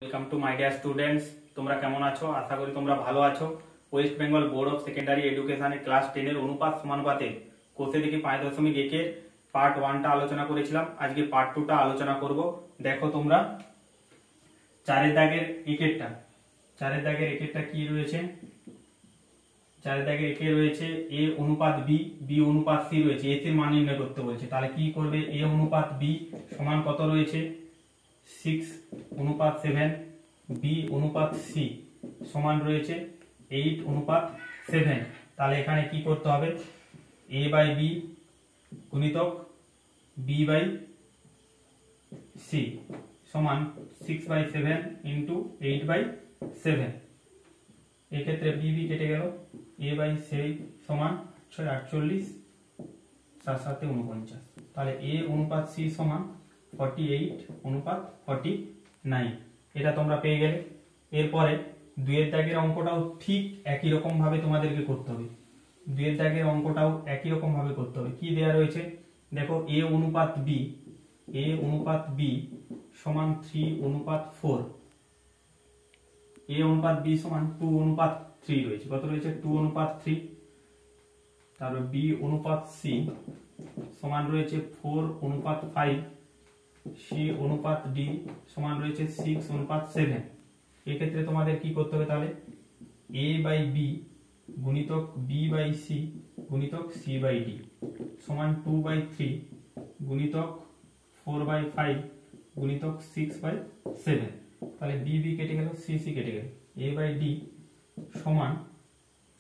Welcome to my dear students. তোমরা কেমন আছো? আশা করি তোমরা ভালো আছো। West Bengal board of secondary এডুকেশনের ক্লাস 10 এর অনুপাত সমানুপাতে কোষে দেখি 5.1 এর পার্ট 1টা আলোচনা করেছিলাম। আজকে পার্ট 2টা আলোচনা করব। দেখো তোমরা চারের দাগের একেরটা কি রয়েছে? চারের দাগের একে রয়েছে a অনুপাত b, b অনুপাত c রয়েছে। a এর মান নির্ণয় করতে বলছে, তাহলে কি করবে? a অনুপাত b সমান কত রয়েছে? 6:7। b অনুপাত c সমান রয়েছে 8:7। তাহলে এখানে কি করতে হবে? a বাই b গুণিতক b বাই c সমান 6/7 ইন্টু 8/7। এক্ষেত্রে b কেটে গেল। a বাই c সমান 648, 7×7 = 49। তাহলে a অনুপাত c সমান 48:49। এটা তোমরা পেয়ে গেলে। এরপরে দুইয়ের দাগের অঙ্কটাও ঠিক একই রকম ভাবে তোমাদেরকে করতে হবে। দুইয়ের দাগের অঙ্কটাও একই রকম ভাবে করতে হবে। কি দেয়া রয়েছে দেখো, a অনুপাত b সমান 3:4। a অনুপাত b সমান 2:3 রয়েছে। কত রয়েছে? 2:3। তারপর b অনুপাত c সমান রয়েছে 4:5। c অনুপাত d সমান রয়েছে 6:7। এক্ষেত্রে তোমাদের কি করতে হবে? তাহলে a বাই b গুণিতক b বাই c গুণিতক c বাই d সমান 2/3 গুণিতক 4/5 গুণিতক 6/7। তাহলে b কেটে গেল, c কেটে গেল। a বাই d সমান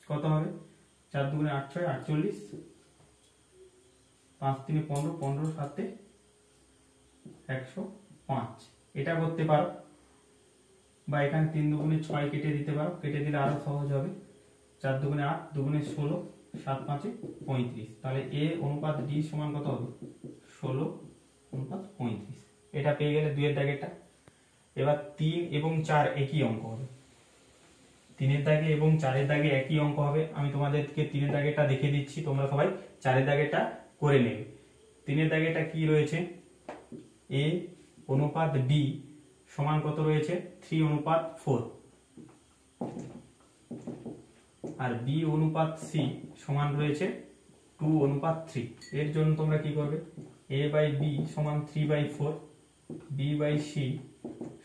কত হবে? 4×2 = 8, 6 = 48, 5×3 = 15, 15 7 105। এটা করতে পারো, বা এখানে 3×2 = 6 কেটে দিতে পারো। কেটে দিলে আরো সহজ হবে। 4×2 = 8, 2 × 16, 7×5 = 35। তাহলে a অনুপাত d সমান কত হবে? 16:35। এটা পেয়ে গেলে দুইয়ের দাগেরটা। এবার 3 এবং 4 একই অঙ্ক হবে। 3-এর দাগে এবং 4-এর দাগে একই অঙ্ক হবে। আমি তোমাদেরকে 3-এর দাগেরটা দেখিয়ে দিচ্ছি, তোমরা সবাই 4-এর দাগেরটা করে নেবে। 3-এর দাগেরটা কি রয়েছে? a অনুপাত d সমান কত রয়েছে? 3:4। আর b অনুপাত c সমান রয়েছে 2:3। এর জন্য তোমরা কি করবে? a বাই b সমান 3/4, b বাই c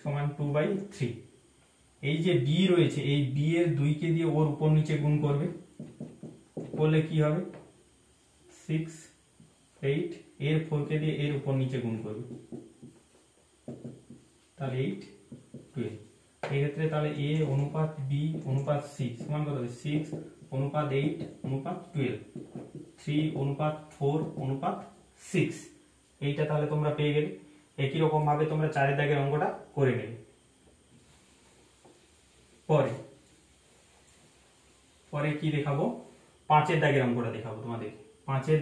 সমান 2/3। এই যে b রয়েছে, এই b এর 2 কে দিয়ে ওর উপর নিচে গুণ করবে। করলে কি হবে? 6, 8 এর 4 কে দিয়ে এর উপর নিচে গুণ করবে, তাহলে 8, 12। এই ক্ষেত্রে তাহলে a অনুপাত b অনুপাত c সমান কত হবে? 6:8:12, 3:4:6। এইটা তাহলে তোমরা পেয়ে গেলে। একই রকম ভাবে তোমরা 4-এর দাগের অঙ্কটা করে নেবে। পরে কি দেখাবো? 5-এর দাগের অঙ্কটা দেখাবো তোমাদের। 5-এর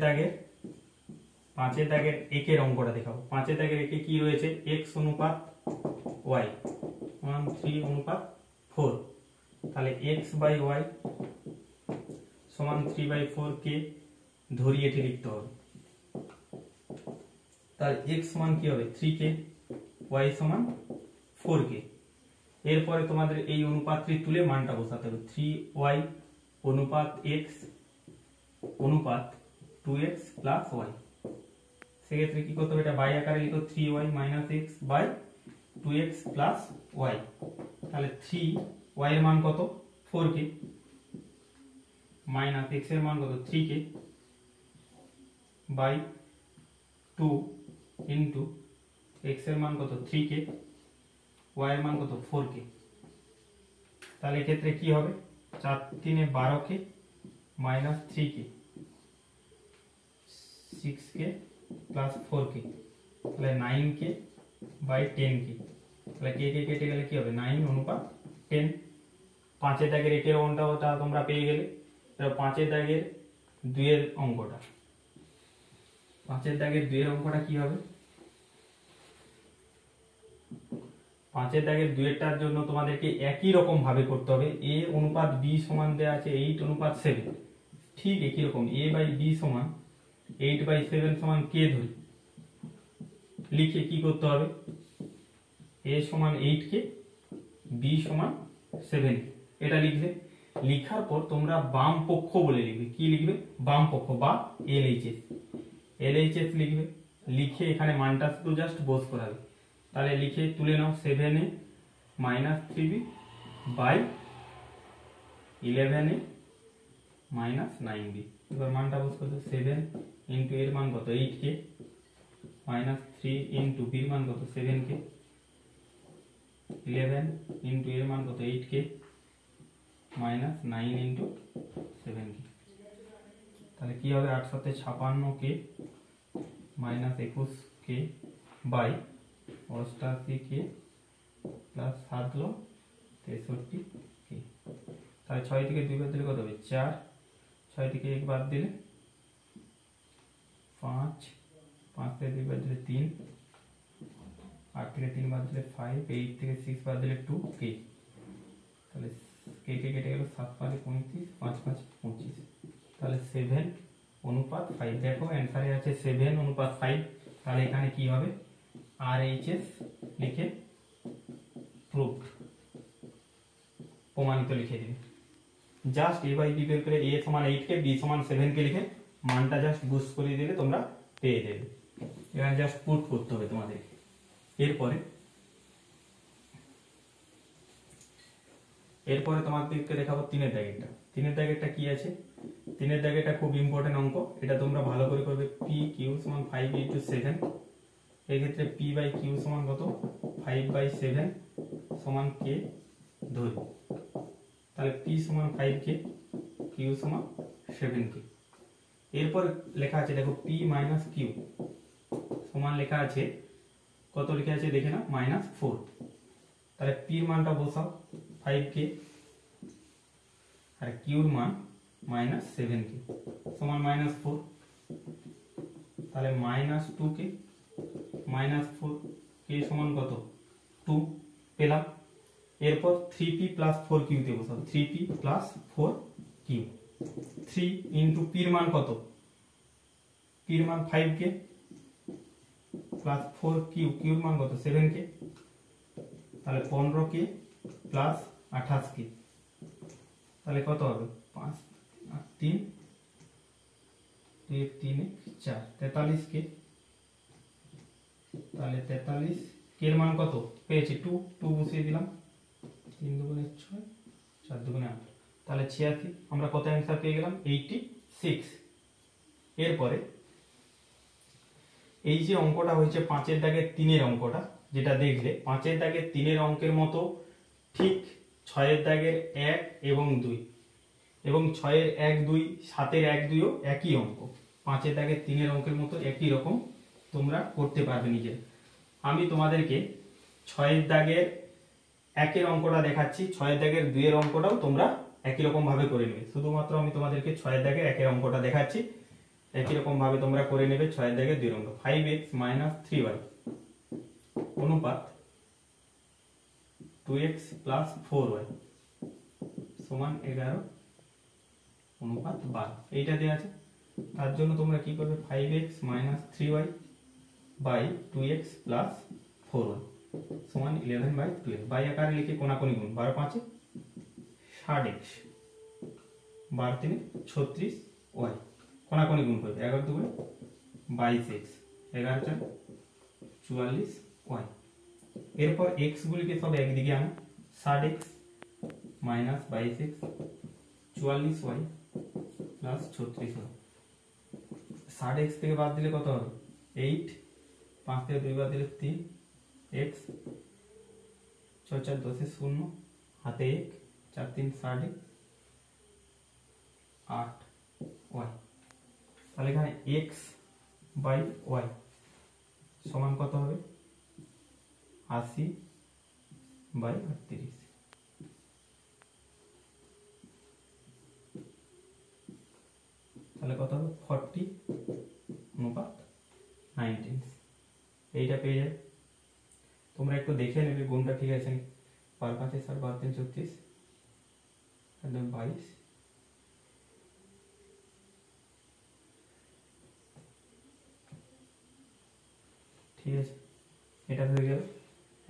দাগের একের অঙ্কটা দেখাবো। 5-এর দাগের একে কি রয়েছে? x অনুপাত y সমান 3:4। তাহলে x বাই y সমান 3/4 কে ধরিয়ে এটি লিখতে হবে। তাহলে x সমান কি হবে? 3k, y সমান 4k। এরপরে তোমাদের এই অনুপাতটি তুলে মানটা বসাতে হবে। 3y অনুপাত x অনুপাত 2x প্লাস y। সেক্ষেত্রে কি করতে হবে? এটা বাই আকারে লিখো, 3y minus x by 2x plus y। তাহলে 3y এর মান কত? 4k মাইনাস x এর মান কত? 3k বাই 2 ইন্টু x এর মান কত? 3k, y এর মান কত? 4k। তাহলে এক্ষেত্রে কি হবে? 4×3 = 12k minus 3k, 6k plus 4k, তাহলে 9k বাই 10k। তাহলে k কেটে গেলে কি হবে? 9:10। 5-এর দাগের একের অঙ্কটা তোমরা পেয়ে গেলে। এবার 5-এর দাগের 2-এর অঙ্কটা। 5-এর দাগের 2-এর অঙ্কটা কি হবে? 5-এর দাগের 2-এরটার জন্য তোমাদেরকে একই রকম ভাবে করতে হবে। a অনুপাত b সমান দেয়া আছে 8:7। ঠিক একই রকম a বাই b সমান 8/7 সমান k ধরি। লিখে কি করতে হবে? a সমান 8k, বি সমান 7, এটা লিখলে। লিখার পর তোমরা বাম পক্ষ বলে লিখবে। কি লিখবে? বাম পক্ষ বা এলএইচএস। এলএইচএস লিখবে। লিখে এখানে মানটা শুধু জাস্ট বস করাবে। তাহলে লিখে তুলে নাও 7a minus 3b by 11a minus 9b। এবার মানটা বস করতে 7 ইন্টু এর মান কত 8k মাইনাস 3 ইন্টু বির মান কত 7k 11 ইন্টু এর মান কত 8k মাইনাস 9 ইন্টু 7k। তাহলে কি হবে 8 সাথে 56k minus 21k by 88k plus 7 low 63k। তাহলে 6 থেকে 2 বাদ দিলে কত হবে 4, 6 থেকে 1 বাদ দিলে 5, 5 থেকে 2 বাদ দিলে 3, 8 থেকে 3 বাদ দিলে 5, 8 থেকে 6 বাদ দিলে 2k। তাহলে k কে কেটে গেল 7 5 35, 5 5 25। তাহলে 7:5। দেখো অ্যান্সারে আছে 7:5। তাহলে এখানে কি হবে RHS লিখে প্রুফড, প্রমাণিত লিখে দিবে। জাস্ট a বাই b বের করে a সমান 8k b সমান 7k লিখে মানটা জাস্ট বুস্ট করে দিলে তোমরা পেয়ে যাবে। এখানে জাস্ট পুট করতে হবে তোমাদের। এরপরে তোমাদেরকে দেখাবো 3 এর দাগেরটা। 3 এর দাগেরটা কি আছে? 3 এর দাগেরটা খুব ইম্পর্টেন্ট অঙ্ক, এটা তোমরা ভালো করে করবে। পি কিউ সমান 5 ইন্টু 7। এই ক্ষেত্রে পি বাই কিউ সমান কত 5/7 সমান কে ধরি। তাহলে পি সমান 5k কিউ সমান 7k। এরপর লেখা আছে দেখো পি মাইনাস কিউ সমান লেখা আছে কত লেখা আছে দেখে না -4। তাহলে পি এর মানটা বসাও 5k আর কিউর মান -7k সমান -4। তাহলে -2k -4k সমান কত 2 পেলাম। এরপর 3p প্লাস 4q তে বসাবো। 3p plus 4q 3 into p এর মান কত? p এর মান 5k প্লাস 4q q এর মান কত 7k। তাহলে 15k প্লাস 28k। তাহলে কত হবে 5 আর 3 3 4 43k। তাহলে 43k এর মান কত পেয়েছি 2 বসিয়ে দিলাম। 3 দুগুণে 6 4 দুগুণে 8। তাহলে 86। আমরা কত অ্যানসার পেয়ে গেলাম 86। এরপরে এই যে অঙ্কটা হয়েছে 5 এর দাগের 3 এর অঙ্কটা, যেটা দেখলে 5 এর দাগের 3 এর অঙ্কের মতো ঠিক 6 এর দাগের 1 এবং 2 এবং 6 এর 1 2 7 এর 1 2 ও একই অঙ্ক। 5 এর দাগের 3 এর অঙ্কের মতো একই রকম তোমরা করতে পারবে নিজে। আমি তোমাদেরকে 6 এর দাগের 1 এর অঙ্কটা দেখাচ্ছি, 6 এর দাগের 2 এর অঙ্কটাও তোমরা একই রকম ভাবে করে নেবে। শুধুমাত্র আমি তোমাদেরকে 6 এর দাগের 1 এর অঙ্কটা দেখাচ্ছি, একই রকম ভাবে তোমরা করে নেবে 6 এর দাগের 2 এর অঙ্ক। 5x - 3y অনুপাত 2x প্লাস 4y সমান 11 অনুপাত 12। এইটা দেওয়া আছে। তার জন্য তোমরা কি করবে 5x - 3y by 2x plus 4y সমান 11/12। বাই আকারে লিখে কোনাকুনি গুণ 12 5 60x 12 3 36y কোনাকুনি গুণ করবে 11 2 22x 11 4 44y। এরপর x গুলিকে সব একদিকে আনো 60x minus 22x 44y plus 36y। 60x থেকে বাদ দিলে কত হবে 8, 5 থেকে 2 বাদ দিলে 3x 6 4 10 0 হাতে 1 4 3 60 8y। তাহলে এখানে x বাই y সমান কত হবে 80/38। তাহলে কত হবে 40/19। এইটা পেয়ে যাবে। তোমরা একটু দেখে নেবে গুণটা ঠিক আছে নাকি। 12 5 60 12 3 36 একদম 22। ঠিক আছে, এটা হয়ে গেল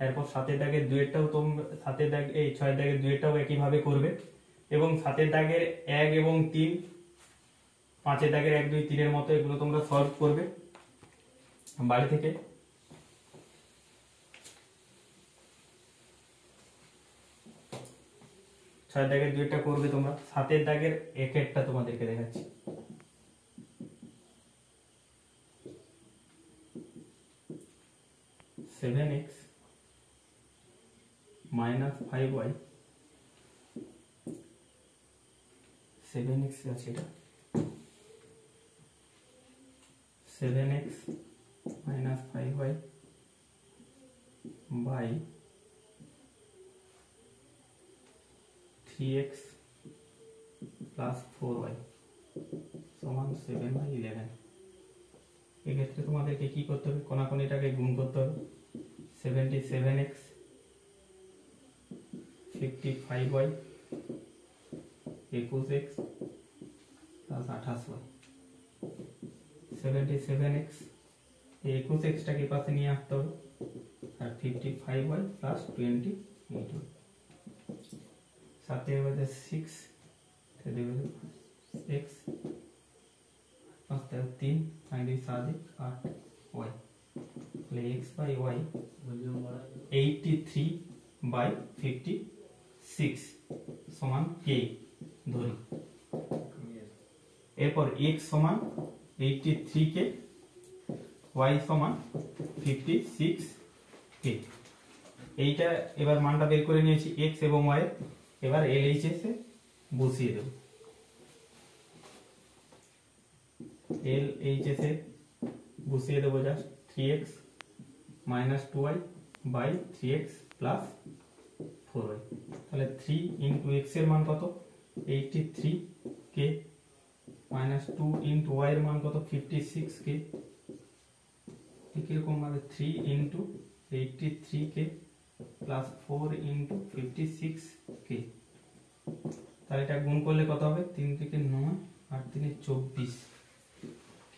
এরপর 7 দাগের দুইটাও তোমরা 7 দাগ এই 6 দাগের দুইটাও একই ভাবে করবে এবং 7 দাগের 1 এবং 3 5 দাগের 1 2 3 এর মতো এগুলো তোমরা সলভ করবে বাড়ি থেকে। ছয় দাগের দুইটা করবে তোমরা, 7 দাগের এক একটা তোমাদেরকে দেখাচ্ছি। Seven x minus 5y 7x আছে এটা 7x minus 5y by 3x plus 4y সমান 7/11। এক্ষেত্রে তোমাদেরকে কি করতে হবে, কোনাকুনিটাকে গুণ করতে হবে। 77x 55y 21x plus 28y 77x 21x টাকে পাশে নিয়ে আসতে হবে আর 55y plus 28y সাথে হবে 6 দেবে x 5 3 5 7 8y তাহলে x by y 83/56 সমান k ধরি। এরপর x সমান 83 k y সমান 56 k। এইটা এবার মানটা বের করে নিয়েছি x এবং y। এবার LHS এ বসিয়ে দেব। LHS এ বসিয়ে দেব just 3x minus 2y by 3x plus 4y। তাহলে 3 into x এর মান কত 83k minus 2 into y এর মান কত 56k। ঠিক এরকম ভাবে 3 into 83k plus 4 into 56k। তাহলে এটা গুণ করলে কত হবে 3 থেকে 9 8 3 24 k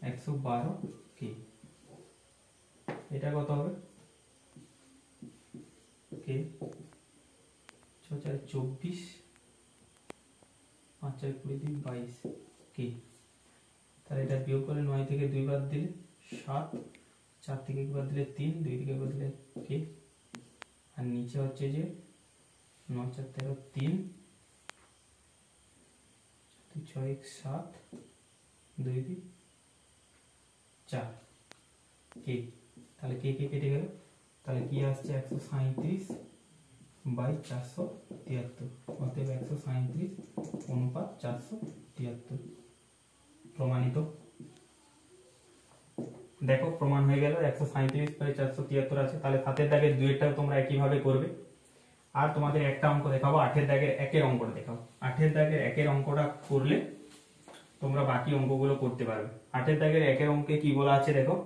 112k। এটা কত হবে k 6 4 24 5 4 20 22 k। তাহলে এটা বিয়োগ করলে 9 থেকে 2 বাদ দিলে 7 4 থেকে 1 বাদ দিলে 3 2 থেকে বাদ দিলে k আর নিচে হচ্ছে যে 9 4 13 3 6 1 7 2 2 4 k। তাহলে k কেটে গেল। তাহলে কি আসছে 137/473 অতএব 137:473 প্রমাণিত। দেখো প্রমাণ হয়ে গেল 137/473 আছে। তাহলে 7 দাগের দুইটাও তোমরা একই ভাবে করবে। আর তোমাদের একটা অঙ্ক দেখাবো 8 দাগের একের অঙ্কটা দেখাবো। 8 দাগের একের অঙ্কটা করলে তোমরা বাকি অঙ্কগুলো করতে পারবে। 8 দাগের একের অঙ্কে কি বলা আছে দেখো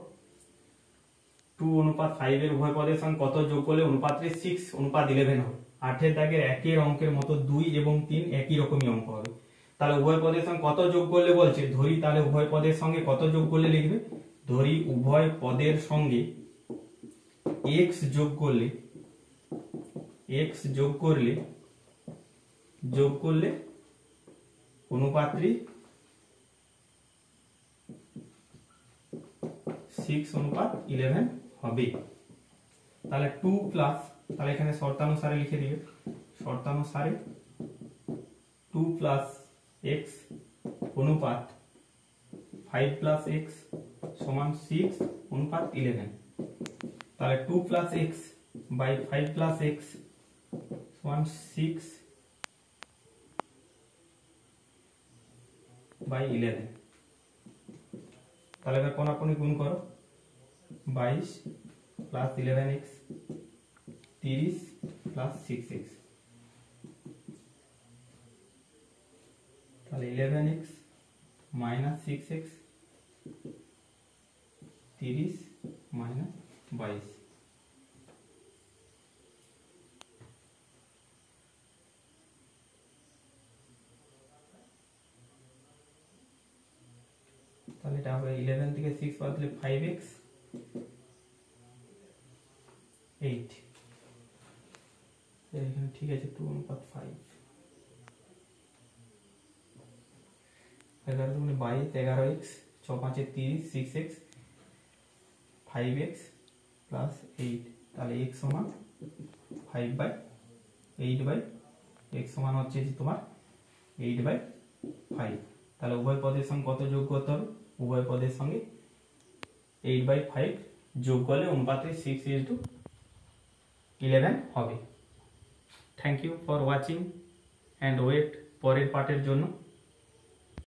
2:5 এর উভয় পদের সঙ্গে কত যোগ করলে অনুপাতটি 6:11 হবে। 8 দাগের একের অঙ্কের মতো 2 এবং 3 একই রকমই অঙ্ক হবে। তাহলে উভয় পদের সঙ্গে কত যোগ করলে বলছে ধরি, তাহলে উভয় পদের সঙ্গে কত যোগ করলে লিখবে, ধরি উভয় পদের সঙ্গে x যোগ করলে অনুপাতটি 6:11 হবে। তাহলে 2 প্লাস, তাহলে এখানে শর্তানুসারে লিখে দিবে, শর্তানুসারে 2 প্লাস x অনুপাত 5 প্লাস x সমান 6:11। তাহলে 2 plus x by 5 plus x সমান 6/11। তাহলে এবার কোনাকুনি গুণ করো 22 প্লাস 11x 30 প্লাস 6x। তাহলে 11x মাইনাস 6x 30 মাইনাস 22। তাহলে এটা হবে 11 থেকে 6 বাদ দিলে 5x 8, এখানে ঠিক আছে 2:5, 11 দুগুণে 22, 11x, 6 5 30, 6x, 5x প্লাস 8, তাহলে x সমান 5/8 x সমান হচ্ছে যে তোমার 8/5। তাহলে উভয় পদের সঙ্গে কত যোগ করতে হবে? উভয় পদের সঙ্গে 8/5 যোগ করলে অনুপাতে 6:11 হবে। Thank you for watching and wait পরের পার্টের জন্য।